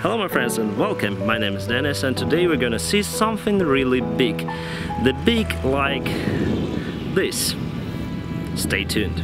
Hello my friends and welcome, my name is Dennis and today we're gonna see something really big. The big like this. Stay tuned.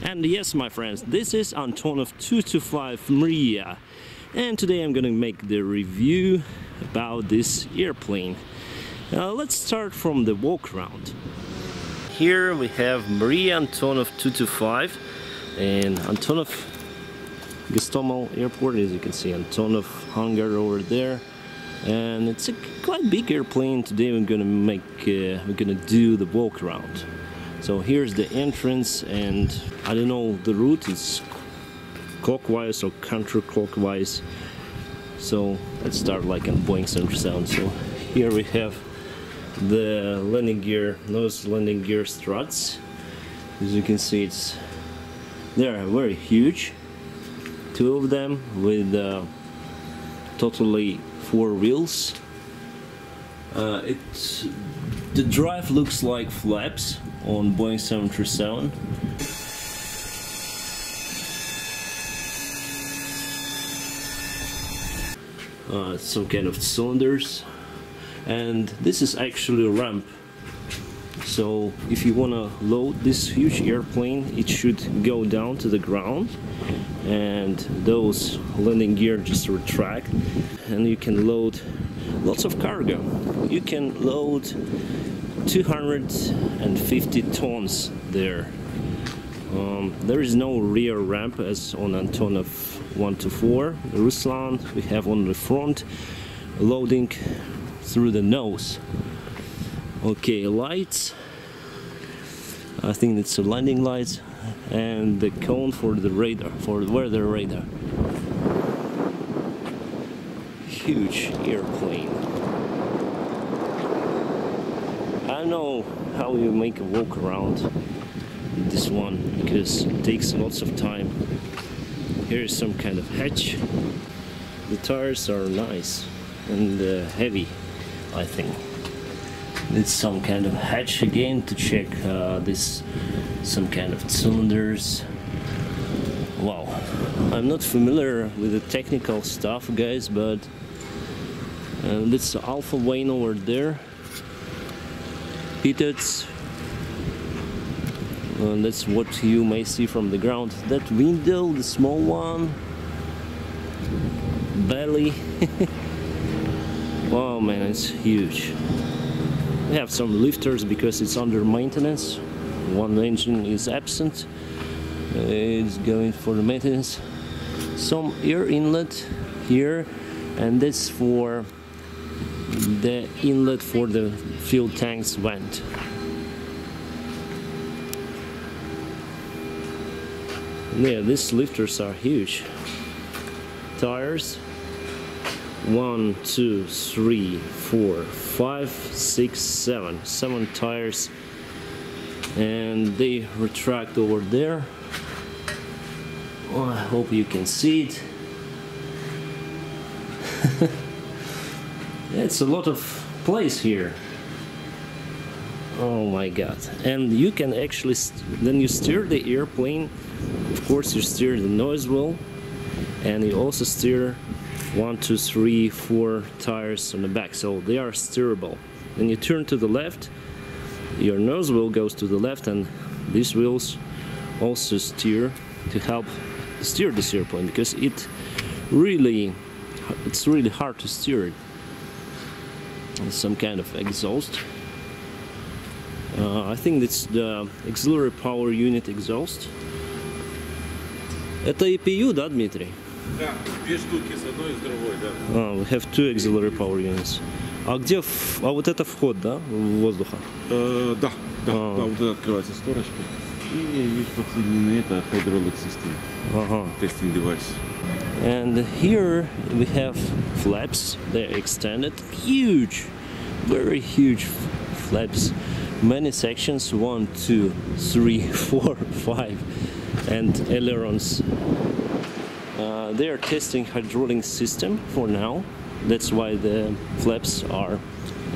And yes, my friends, this is Antonov-225 Mriya, and today I'm gonna make the review about this airplane. Let's start from the walk around. Here we have Mriya Antonov-225 and Antonov Gostomel Airport, as you can see, Antonov hangar over there, and it's a quite big airplane. Today we're gonna do the walk around. So here's the entrance, and I don't know the route, it's clockwise or counterclockwise. So let's start like in Boeing 737. So here we have the landing gear, nose landing gear struts. As you can see, they are very huge. Two of them with totally 4 wheels. The drive looks like flaps on Boeing 737. Some kind of cylinders, and this is actually a ramp. So if you want to load this huge airplane, it should go down to the ground, and those landing gear just retract, and you can load lots of cargo. You can load 250 tons there. There is no rear ramp as on Antonov-124 Ruslan. We have on the front loading through the nose. Okay, lights. I think it's a landing lights, and the cone for the radar, for the weather radar. Huge airplane. I don't know how you make a walk around this one because it takes lots of time. Here is some kind of hatch. The tires are nice and heavy, I think. It's some kind of hatch again to check some kind of cylinders. Wow, I'm not familiar with the technical stuff, guys, but that's the alpha vane over there. Pitot. That's what you may see from the ground. That window, the small one, belly. Oh man, it's huge. We have some lifters because it's under maintenance. One engine is absent. It's going for the maintenance. Some air inlet here, and that's for the inlet for the fuel tank's vent. Yeah, these lifters are huge. Tires, 1, 2, 3, 4, 5, 6, 7. 7 tires, and they retract over there. Oh, I hope you can see it. It's a lot of place here. Oh my god. And you can actually, then you steer the airplane. Of course you steer the nose wheel, and you also steer 1, 2, 3, 4 tires on the back, so they are steerable. Then you turn to the left, your nose wheel goes to the left, and these wheels also steer to help steer this airplane, because it's really hard to steer it. Some kind of exhaust. I think it's the auxiliary power unit exhaust. Это EPU, да, Дмитрий? Да, две штуки, с одной и с другой, да. We have two auxiliary power units. А где, вот это вход, да, воздуха? Да, вот это открывается сторочка. И есть подсоединены это hydraulic system, testing device. And here we have flaps, they're extended, huge, very huge flaps, many sections, 1, 2, 3, 4, 5, and ailerons. They are testing hydraulic system for now, that's why the flaps are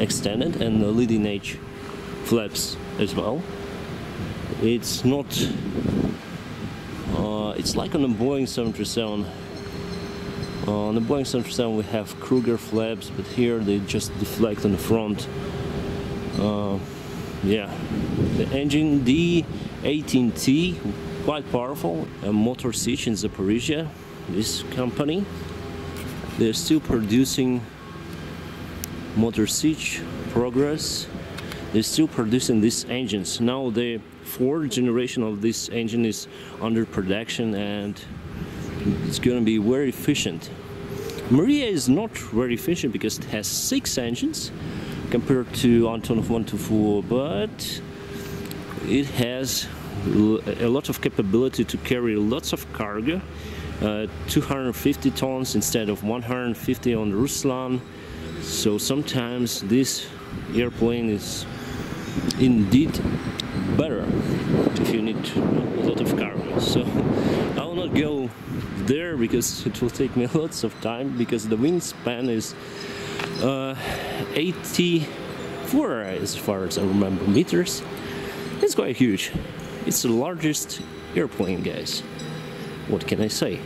extended, and the leading edge flaps as well. It's not, it's like on a Boeing 737. On the Boeing 737 we have Kruger flaps, but here they just deflect on the front. Yeah, the engine D18T, quite powerful. A motor switch in Zaporizhia, this company. They're still producing motor switch progress. They're still producing these engines. Now the fourth generation of this engine is under production and it's going to be very efficient. Mriya is not very efficient because it has 6 engines compared to Antonov-225, but it has a lot of capability to carry lots of cargo, 250 tons instead of 150 on Ruslan. So sometimes this airplane is indeed better if you need a lot of cargo. So I will not go there because it will take me lots of time, because the wingspan is 84 as far as I remember meters. It's quite huge. It's the largest airplane, guys. What can I say?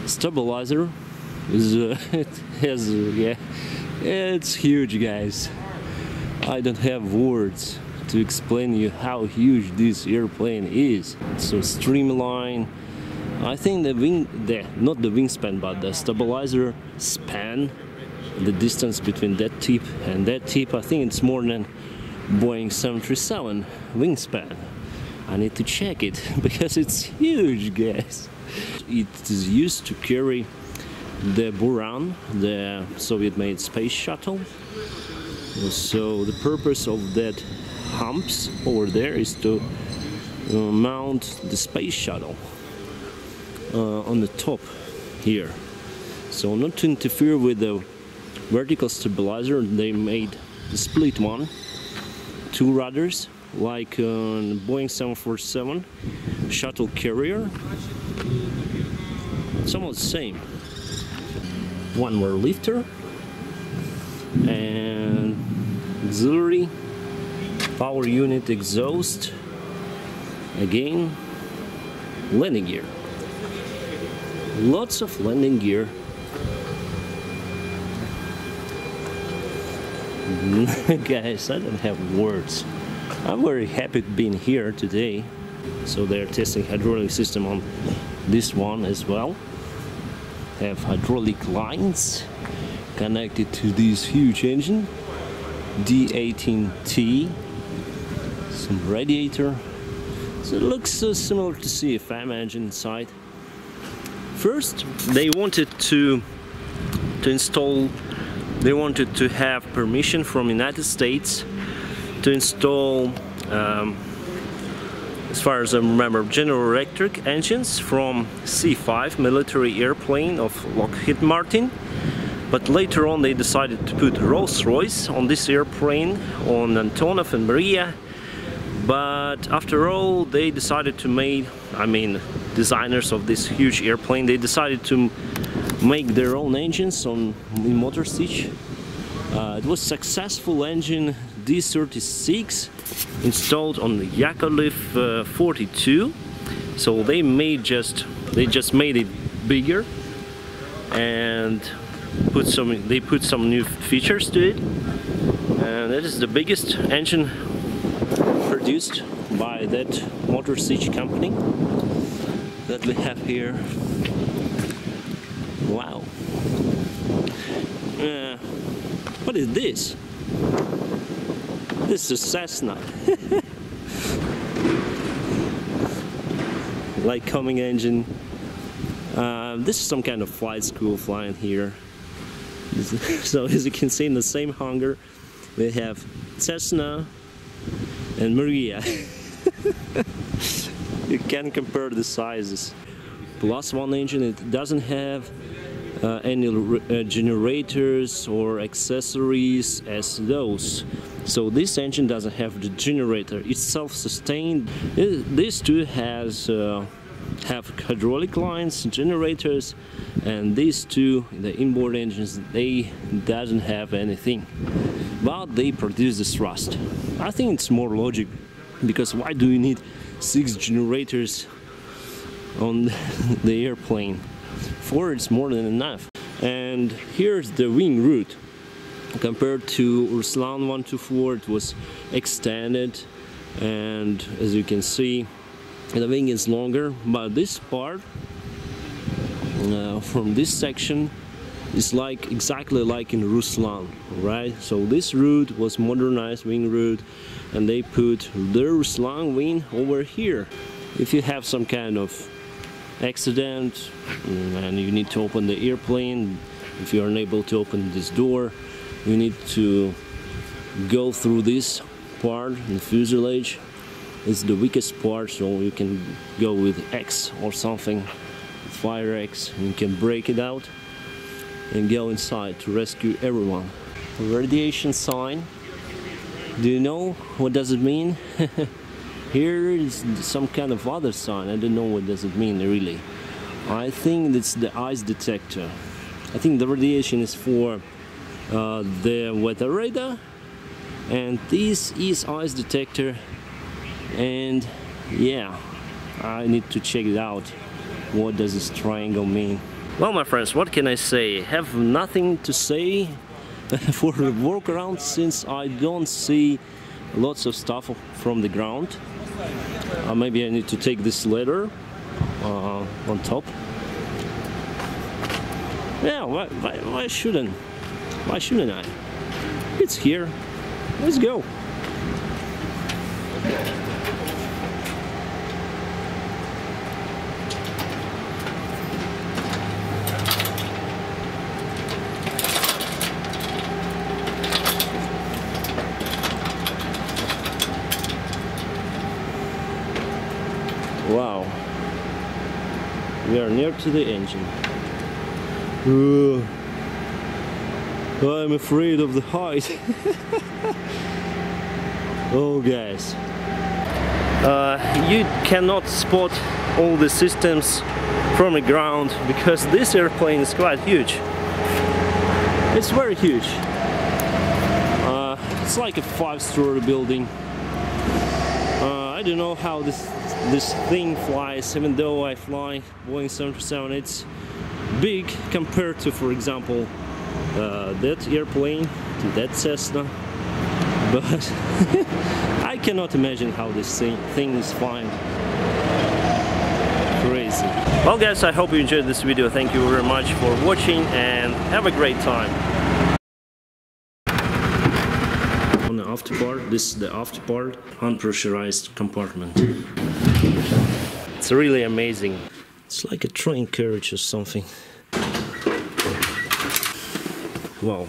Stabilizer is it has yeah, it's huge, guys. I don't have words to explain you how huge this airplane is. So streamline. I think not the wingspan, but the stabilizer span, the distance between that tip and that tip, I think it's more than Boeing 737 wingspan. I need to check it because it's huge, guys. It is used to carry the Buran, the Soviet-made space shuttle. So the purpose of that humps over there is to mount the space shuttle on the top here. So not to interfere with the vertical stabilizer, they made the split one, 2 rudders, like on Boeing 747 shuttle carrier. It's almost the same. One more lifter and auxiliary power unit exhaust, again landing gear, lots of landing gear. Guys, I don't have words. I'm very happy being here today. So they're testing hydraulic system on this one as well. Have hydraulic lines connected to this huge engine, D18T, some radiator. So it looks similar to CFM engine inside. First, they wanted to install. They wanted to have permission from United States to install, as far as I remember, General Electric engines from C-5 military airplane of Lockheed Martin. But later on they decided to put Rolls-Royce on this airplane, on Antonov and Mriya. But after all, they decided to make, designers of this huge airplane, they decided to make their own engines in motor stitch. It was successful engine D36 installed on the Yakovlev 42. So they just made it bigger and put some new features to it. And that is the biggest engine produced by that motor stitch company that we have here. Wow. What is this? This is Cessna. Like coming engine. This is some kind of flight school flying here. So as you can see, in the same hangar we have Cessna and Mriya. You can compare the sizes. Plus one engine, it doesn't have any generators or accessories as those. So this engine doesn't have the generator. It's self-sustained. This too has have hydraulic lines, generators, and these two, the inboard engines, they doesn't have anything, but they produce the thrust. I think it's more logic, because why do you need 6 generators on the airplane? 4 is more than enough. And here's the wing route. Compared to Ruslan-124, it was extended, and as you can see, the wing is longer, but this part from this section is like exactly like in Ruslan, right? So this route was modernized wing route, and they put the Ruslan wing over here. If you have some kind of accident and you need to open the airplane, if you are unable to open this door, you need to go through this part, the fuselage. It's the weakest part, so you can go with X or something, fire X, and you can break it out and go inside to rescue everyone. Radiation sign. Do you know what does it mean? Here is some kind of other sign. I don't know what does it mean really. I think it's the ice detector. I think the radiation is for the weather radar, and this is ice detector. And yeah, I need to check it out. What does this triangle mean? Well, my friends, what can I say? I have nothing to say for the walkaround, since I don't see lots of stuff from the ground. Maybe I need to take this ladder on top. Yeah, why shouldn't? Why shouldn't I? It's here. Let's go. Wow, we are near to the engine. I'm afraid of the height. Oh guys, you cannot spot all the systems from the ground, because this airplane is quite huge. It's very huge. It's like a 5-story building. I don't know how this thing flies, even though I fly Boeing 737. It's big compared to, for example, that airplane, to that Cessna, but I cannot imagine how this thing is flying. Crazy. Well guys, I hope you enjoyed this video. Thank you very much for watching, and have a great time. On the after part, this is the after part, unpressurized compartment. It's really amazing. It's like a train carriage or something. Wow.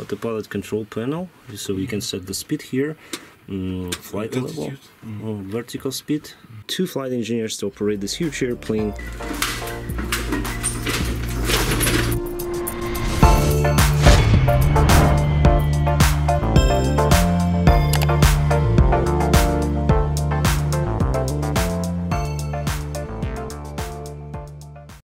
The pilot control panel, so we can set the speed here, flight level, vertical speed. 2 flight engineers to operate this huge airplane.